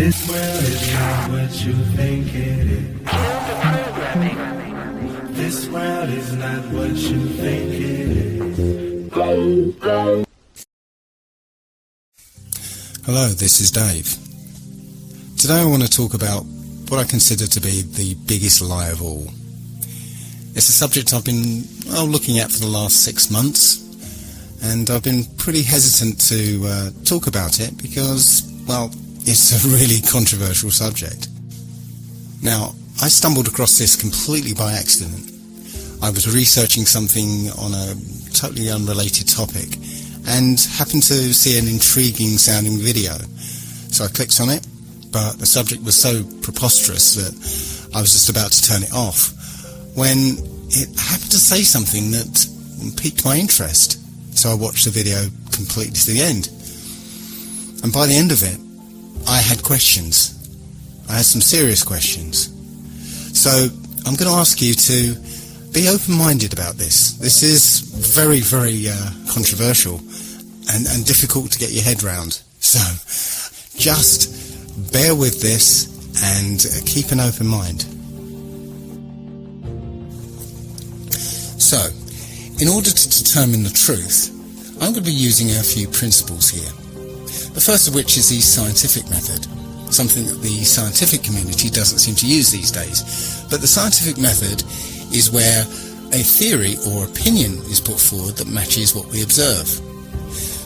This world is not what you think it is. This world is not what you think it is. Hello, this is Dave. Today I want to talk about what I consider to be the biggest lie of all. It's a subject I've been looking at for the last 6 months, and I've been pretty hesitant to talk about it because, it's a really controversial subject. Now, I stumbled across this completely by accident. I was researching something on a totally unrelated topic and happened to see an intriguing sounding video. So I clicked on it, but the subject was so preposterous that I was just about to turn it off when it happened to say something that piqued my interest. So I watched the video completely to the end. And by the end of it, I had questions. I had some serious questions. So I'm going to ask you to be open-minded about this. This is very, very controversial and difficult to get your head round. So just bear with this and keep an open mind. So, in order to determine the truth, I'm going to be using a few principles here. The first of which is the scientific method, something that the scientific community doesn't seem to use these days. But the scientific method is where a theory or opinion is put forward that matches what we observe.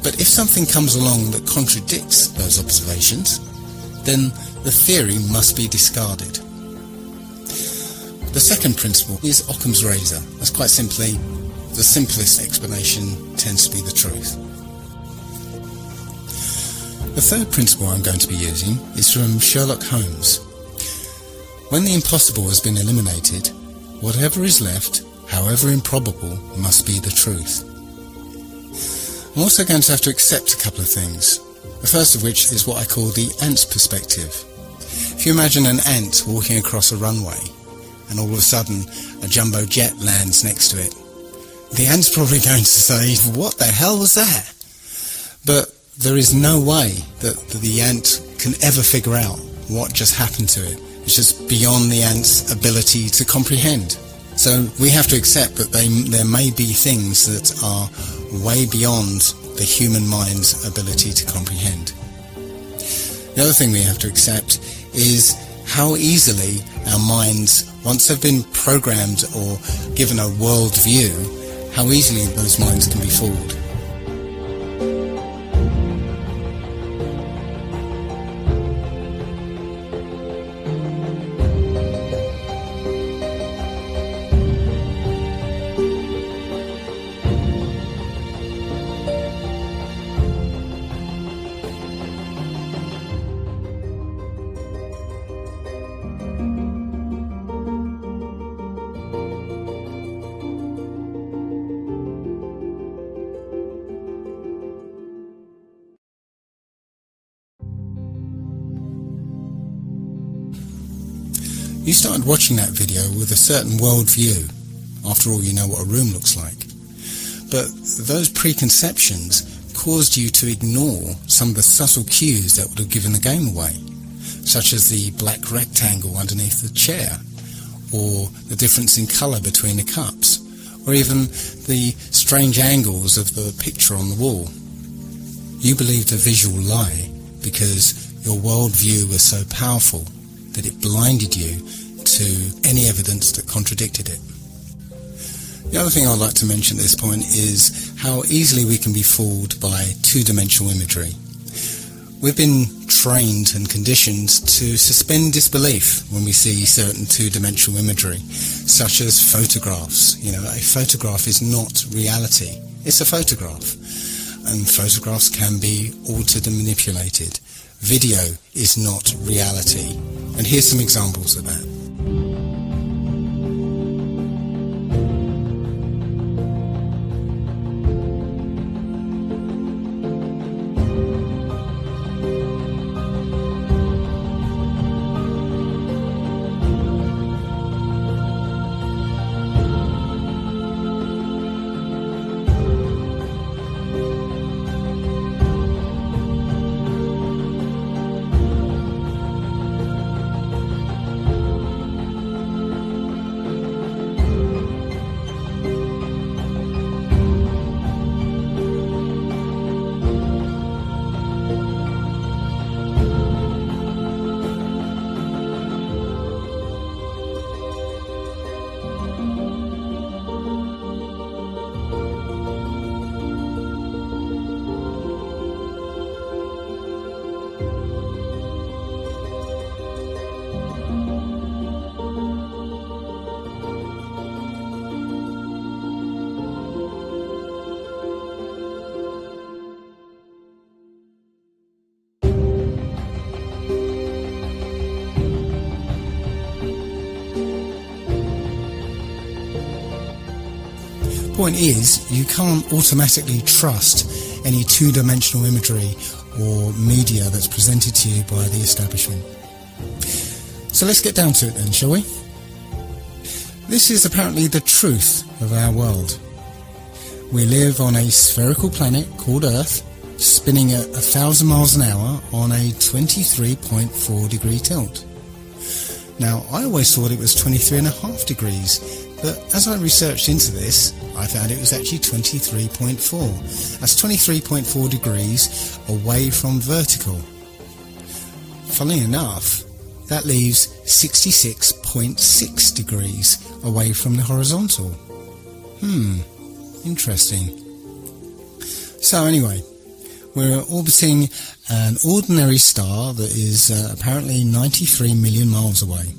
But if something comes along that contradicts those observations, then the theory must be discarded. The second principle is Occam's razor. That's quite simply, the simplest explanation tends to be the truth. The third principle I'm going to be using is from Sherlock Holmes. When the impossible has been eliminated, whatever is left, however improbable, must be the truth. I'm also going to have to accept a couple of things. The first of which is what I call the ant's perspective. If you imagine an ant walking across a runway, and all of a sudden a jumbo jet lands next to it, the ant's probably going to say, "What the hell was that?" But there is no way that the ant can ever figure out what just happened to it. It's just beyond the ant's ability to comprehend. So we have to accept that there may be things that are way beyond the human mind's ability to comprehend. The other thing we have to accept is how easily our minds, once they've been programmed or given a world view, how easily those minds can be fooled. You started watching that video with a certain world view. After all, you know what a room looks like. But those preconceptions caused you to ignore some of the subtle cues that would have given the game away, such as the black rectangle underneath the chair, or the difference in colour between the cups, or even the strange angles of the picture on the wall. You believed a visual lie because your world view was so powerful that it blinded you to any evidence that contradicted it. The other thing I'd like to mention at this point is how easily we can be fooled by two-dimensional imagery. We've been trained and conditioned to suspend disbelief when we see certain two-dimensional imagery, such as photographs. A photograph is not reality. It's a photograph. And photographs can be altered and manipulated. Video is not reality. And here's some examples of that. point is, you can't automatically trust any two-dimensional imagery or media that's presented to you by the establishment. So let's get down to it then, shall we? This is apparently the truth of our world. We live on a spherical planet called Earth, spinning at 1,000 miles an hour on a 23.4 degree tilt. Now, I always thought it was 23.5 degrees, but as I researched into this, I found it was actually 23.4. That's 23.4 degrees away from vertical. Funnily enough, that leaves 66.6 degrees away from the horizontal. Interesting. So anyway, we're orbiting an ordinary star that is apparently 93 million miles away.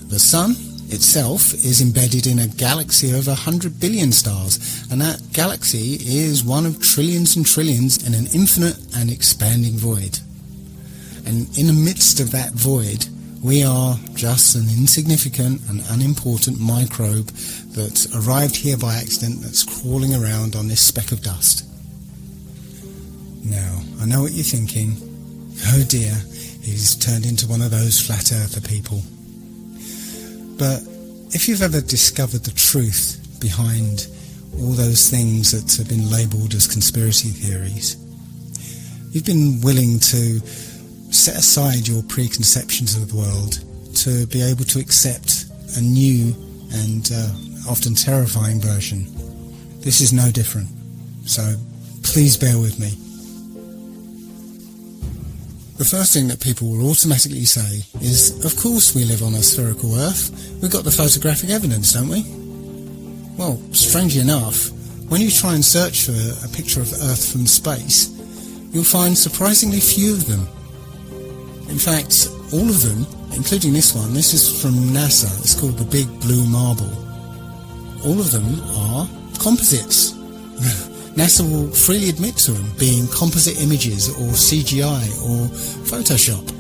The Sun itself is embedded in a galaxy of 100 billion stars, and that galaxy is one of trillions and trillions in an infinite and expanding void. And in the midst of that void, we are just an insignificant and unimportant microbe that arrived here by accident, that's crawling around on this speck of dust. Now, I know what you're thinking. Oh dear, he's turned into one of those flat earther people. But if you've ever discovered the truth behind all those things that have been labelled as conspiracy theories, you've been willing to set aside your preconceptions of the world to be able to accept a new and often terrifying version. This is no different, so please bear with me. The first thing that people will automatically say is, of course we live on a spherical Earth. We've got the photographic evidence, don't we? Well, strangely enough, when you try and search for a picture of Earth from space, you'll find surprisingly few of them. In fact, all of them, including this one, this is from NASA, it's called the Big Blue Marble. All of them are composites. NASA will freely admit to them being composite images or CGI or Photoshop.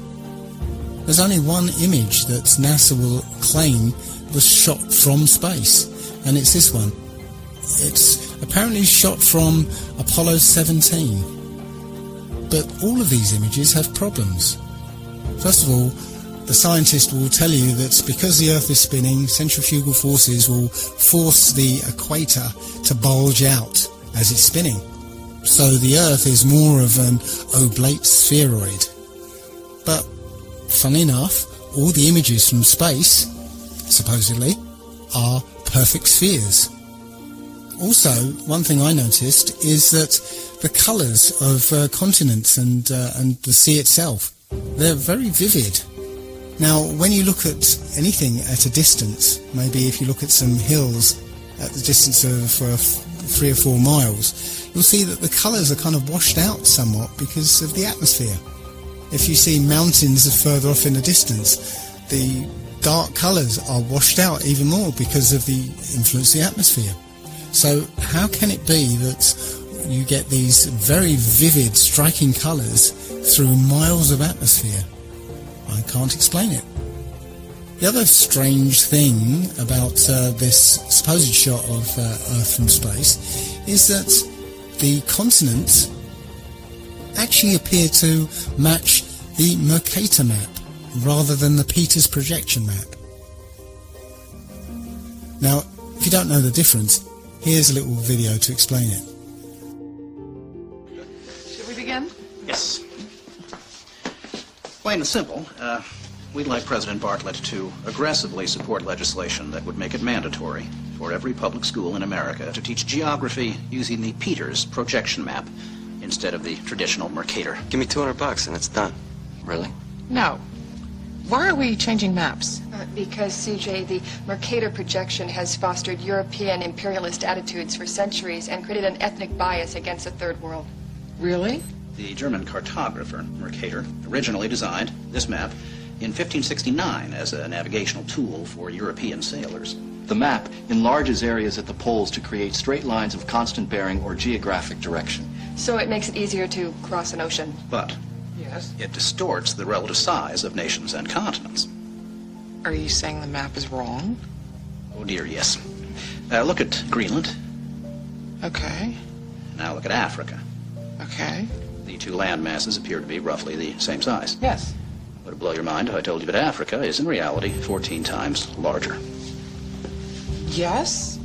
There's only one image that NASA will claim was shot from space, and it's this one. It's apparently shot from Apollo 17. But all of these images have problems. First of all, the scientist will tell you that because the Earth is spinning, centrifugal forces will force the equator to bulge out as it's spinning. So the Earth is more of an oblate spheroid. But, funnily enough, all the images from space, supposedly, are perfect spheres. Also, one thing I noticed is that the colours of continents and the sea itself, they're very vivid. Now, when you look at anything at a distance, maybe if you look at some hills at the distance of 3 or 4 miles, you'll see that the colours are kind of washed out somewhat because of the atmosphere. If you see mountains further off in the distance, the dark colours are washed out even more because of the influence of the atmosphere. So how can it be that you get these very vivid, striking colours through miles of atmosphere? I can't explain it. The other strange thing about this supposed shot of Earth from space is that the continents actually appear to match the Mercator map rather than the Peters projection map. Now, if you don't know the difference, here's a little video to explain it. Should we begin? Yes. Plain and simple, we'd like President Bartlett to aggressively support legislation that would make it mandatory for every public school in America to teach geography using the Peters projection map instead of the traditional Mercator. Give me $200 and it's done. Really? No. Why are we changing maps? Because, CJ, the Mercator projection has fostered European imperialist attitudes for centuries and created an ethnic bias against the Third World. Really? The German cartographer, Mercator, originally designed this map in 1569 as a navigational tool for European sailors. The map enlarges areas at the poles to create straight lines of constant bearing or geographic direction. So it makes it easier to cross an ocean. But Yes. it distorts the relative size of nations and continents. Are you saying the map is wrong? Oh dear, yes. Look at Greenland, Okay. Now look at Africa. Okay. The two land masses appear to be roughly the same size. Yes. Would it blow your mind if I told you that Africa is in reality 14 times larger? Yes?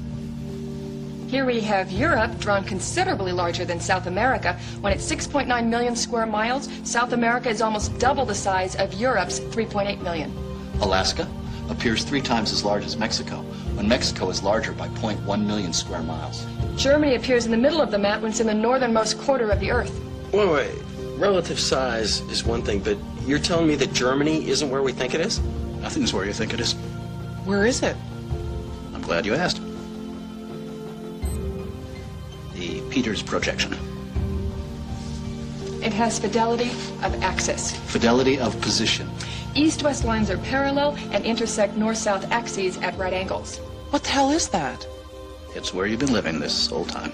Here we have Europe, drawn considerably larger than South America. When it's 6.9 million square miles, South America is almost double the size of Europe's 3.8 million. Alaska appears 3 times as large as Mexico, when Mexico is larger by 0.1 million square miles. Germany appears in the middle of the map when it's in the northernmost quarter of the Earth. Wait. Relative size is one thing, but you're telling me that Germany isn't where we think it is? Nothing's where you think it is. Where is it? I'm glad you asked. The Peters projection. It has fidelity of axis. Fidelity of position. East-west lines are parallel and intersect north-south axes at right angles. What the hell is that? It's where you've been living this whole time.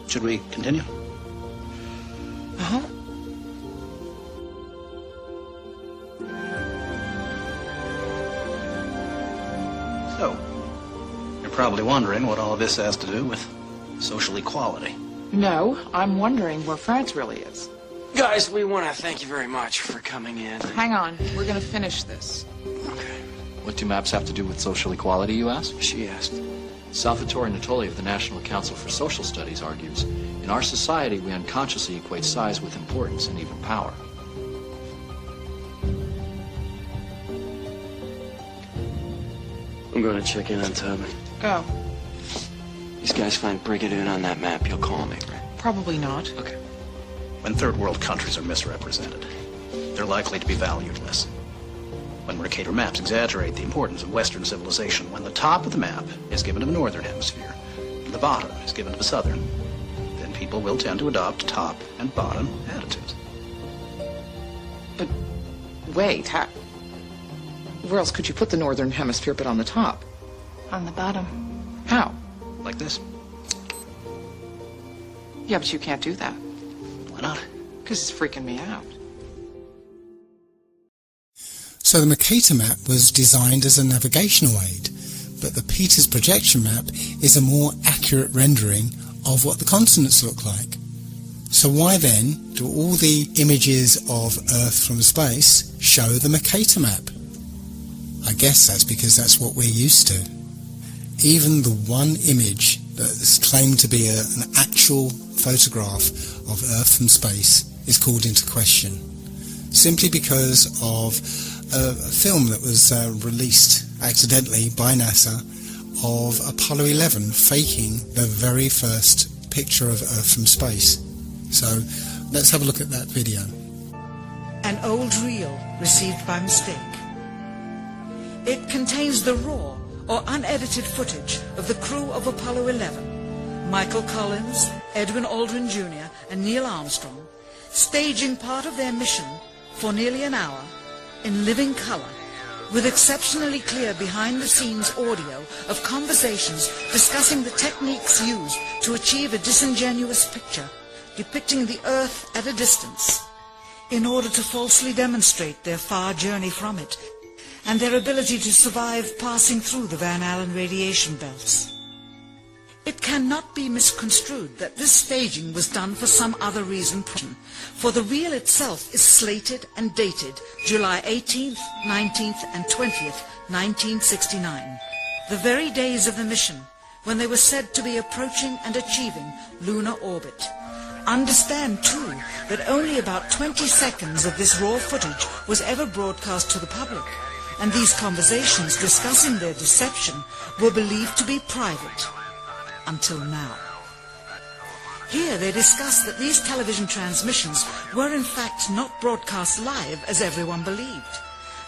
Should we continue? Uh-huh. So, you're probably wondering what all of this has to do with social equality. No, I'm wondering where France really is. Guys, we want to thank you very much for coming in. Hang on, we're gonna finish this. Okay. What do maps have to do with social equality, you ask? She asked. Salvatore Natoli of the National Council for Social Studies argues, in our society we unconsciously equate size with importance and even power. I'm going to check in on Tubman. Go. These guys find Brigadoon on that map, you'll call me, right? Probably not. Okay. When third world countries are misrepresented, they're likely to be valued less. When Mercator maps exaggerate the importance of Western civilization, when the top of the map is given to the Northern Hemisphere, and the bottom is given to the Southern, then people will tend to adopt top and bottom attitudes. But wait, where else could you put the Northern Hemisphere but on the top? On the bottom. How? Like this. Yeah, but you can't do that. Why not? Because it's freaking me out. So the Mercator map was designed as a navigational aid, but the Peters projection map is a more accurate rendering of what the continents look like. So why then do all the images of Earth from space show the Mercator map? I guess that's because that's what we're used to. Even the one image that is claimed to be an actual photograph of Earth from space is called into question, simply because of a film that was released accidentally by NASA of Apollo 11 faking the very first picture of Earth from space. So let's have a look at that video. An old reel received by mistake. It contains the raw or unedited footage of the crew of Apollo 11, Michael Collins, Edwin Aldrin Jr. and Neil Armstrong, staging part of their mission for nearly an hour in living color, with exceptionally clear behind-the-scenes audio of conversations discussing the techniques used to achieve a disingenuous picture depicting the Earth at a distance, in order to falsely demonstrate their far journey from it and their ability to survive passing through the Van Allen radiation belts. It cannot be misconstrued that this staging was done for some other reason, for the reel itself is slated and dated July 18th, 19th and 20th, 1969, the very days of the mission when they were said to be approaching and achieving lunar orbit. Understand, too, that only about 20 seconds of this raw footage was ever broadcast to the public, and these conversations discussing their deception were believed to be private. Until now. Here they discuss that these television transmissions were in fact not broadcast live as everyone believed.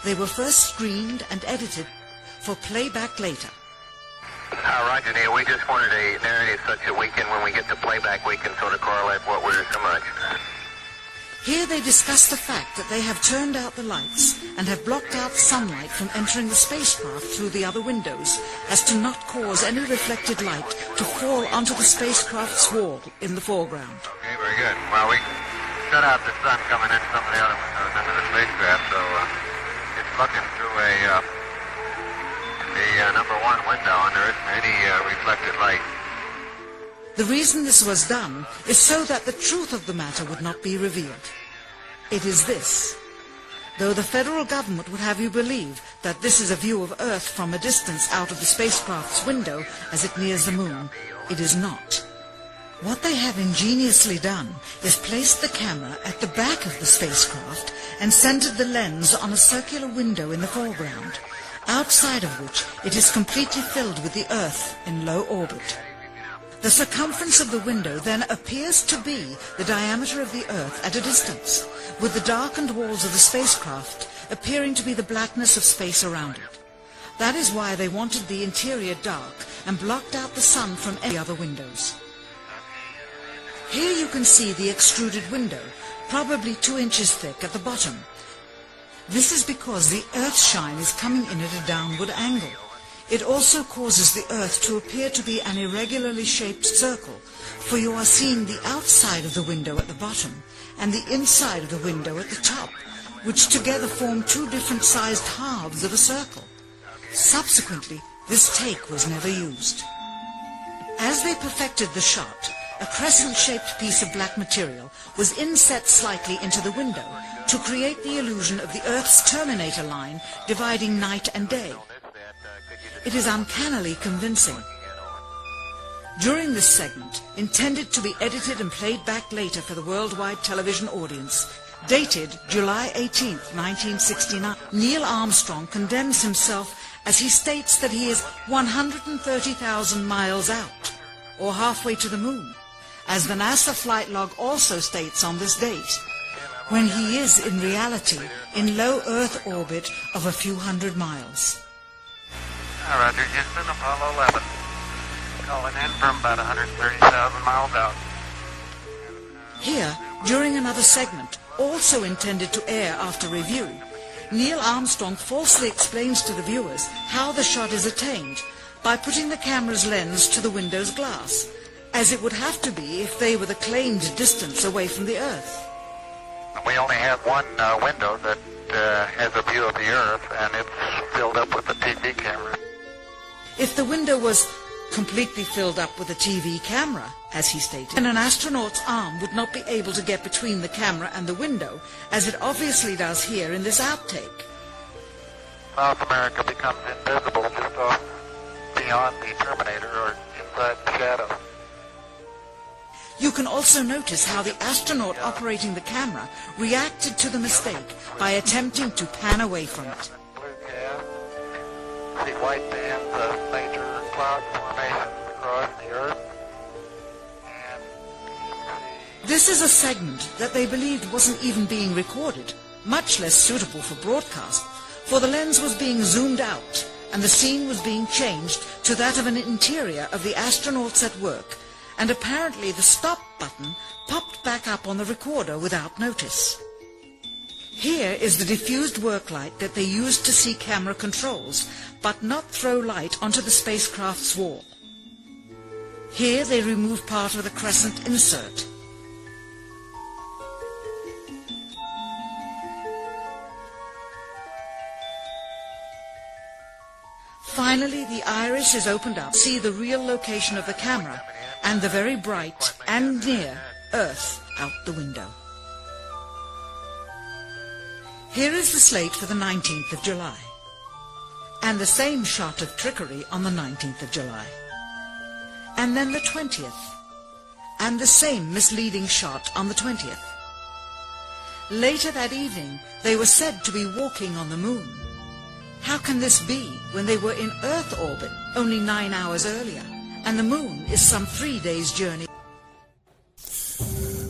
They were first screened and edited for playback later. Roger, Neil. We just wanted a narrative such that we can, when we get to playback, we can sort of correlate what we're so much. Here they discuss the fact that they have turned out the lights and have blocked out sunlight from entering the spacecraft through the other windows, as to not cause any reflected light to fall onto the spacecraft's wall in the foreground. Okay, very good. Well, we shut out the sun coming in some of the other windows into the spacecraft, so it's looking through the number one window, and there isn't any reflected light. The reason this was done is so that the truth of the matter would not be revealed. It is this. Though the federal government would have you believe that this is a view of Earth from a distance out of the spacecraft's window as it nears the moon, it is not. What they have ingeniously done is placed the camera at the back of the spacecraft and centered the lens on a circular window in the foreground, outside of which it is completely filled with the Earth in low orbit. The circumference of the window then appears to be the diameter of the Earth at a distance, with the darkened walls of the spacecraft appearing to be the blackness of space around it. That is why they wanted the interior dark and blocked out the sun from any other windows. Here you can see the extruded window, probably 2 inches thick at the bottom. This is because the Earth's shine is coming in at a downward angle. It also causes the Earth to appear to be an irregularly shaped circle, for you are seeing the outside of the window at the bottom and the inside of the window at the top, which together form 2 different sized halves of a circle. Subsequently, this take was never used. As they perfected the shot, a crescent-shaped piece of black material was inset slightly into the window to create the illusion of the Earth's terminator line dividing night and day. It is uncannily convincing. During this segment, intended to be edited and played back later for the worldwide television audience, dated July 18, 1969, Neil Armstrong condemns himself as he states that he is 130,000 miles out, or halfway to the moon, as the NASA flight log also states on this date, when he is in reality in low Earth orbit of a few hundred miles. Roger, Houston, Apollo 11. Calling in from about 130,000 miles out. Here, during another segment, also intended to air after review, Neil Armstrong falsely explains to the viewers how the shot is attained by putting the camera's lens to the window's glass, as it would have to be if they were the claimed distance away from the Earth. We only have one window that has a view of the Earth, and it's filled up with a TV camera. If the window was completely filled up with a TV camera, as he stated, then an astronaut's arm would not be able to get between the camera and the window, as it obviously does here in this outtake. South America becomes invisible just off beyond the Terminator or inside the shadow. You can also notice how the astronaut operating the camera reacted to the mistake by attempting to pan away from it. See white bands of major cloud formations across the Earth. This is a segment that they believed wasn't even being recorded, much less suitable for broadcast, for the lens was being zoomed out and the scene was being changed to that of an interior of the astronauts at work, and apparently the stop button popped back up on the recorder without notice. Here is the diffused work light that they used to see camera controls, but not throw light onto the spacecraft's wall. Here they remove part of the crescent insert. Finally, the iris is opened up to see the real location of the camera and the very bright and near Earth out the window. Here is the slate for the 19th of July, and the same shot of trickery on the 19th of July, and then the 20th, and the same misleading shot on the 20th. Later that evening, they were said to be walking on the moon. How can this be when they were in Earth orbit only 9 hours earlier, and the moon is some 3 days' journey?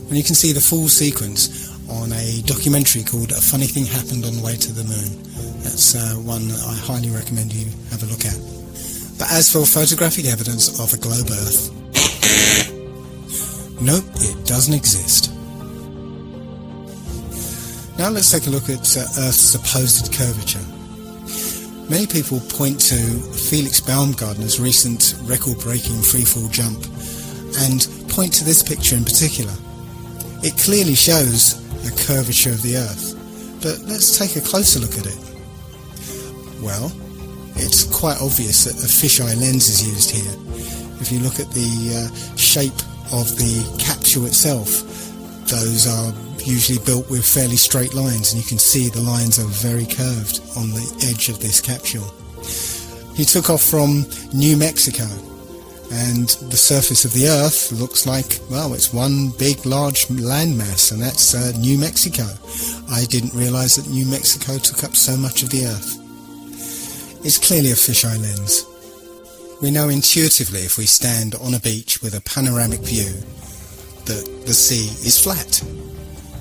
Well, you can see the full sequence on a documentary called A Funny Thing Happened on the Way to the Moon. That's one that I highly recommend you have a look at. But as for photographic evidence of a globe Earth, nope, it doesn't exist. Now let's take a look at Earth's supposed curvature. Many people point to Felix Baumgartner's recent record-breaking freefall jump and point to this picture in particular. It clearly shows a curvature of the Earth, but let's take a closer look at it. Well, it's quite obvious that a fisheye lens is used here, If you look at the shape of the capsule itself, those are usually built with fairly straight lines, and you can see the lines are very curved on the edge of this capsule. He took off from New Mexico, and the surface of the Earth looks like, well, it's one big large landmass, and that's New Mexico. I didn't realise that New Mexico took up so much of the Earth. It's clearly a fisheye lens. We know intuitively, if we stand on a beach with a panoramic view, that the sea is flat.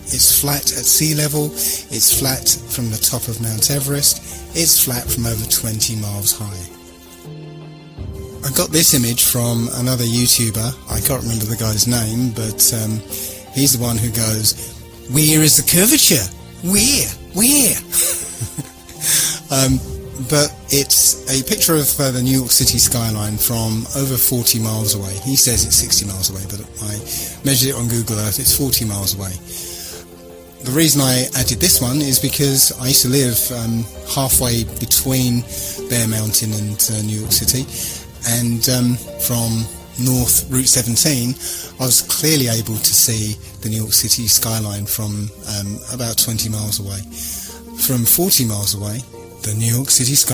It's flat at sea level, it's flat from the top of Mount Everest, it's flat from over 20 miles high. I got this image from another YouTuber. I can't remember the guy's name, but he's the one who goes, "Where is the curvature? Where?" But it's a picture of the New York City skyline from over 40 miles away. He says it's 60 miles away, but I measured it on Google Earth, it's 40 miles away. The reason I added this one is because I used to live halfway between Bear Mountain and New York City, and from North Route 17 I was clearly able to see the New York City skyline from about 20 miles away. From 40 miles away, the New York City skyline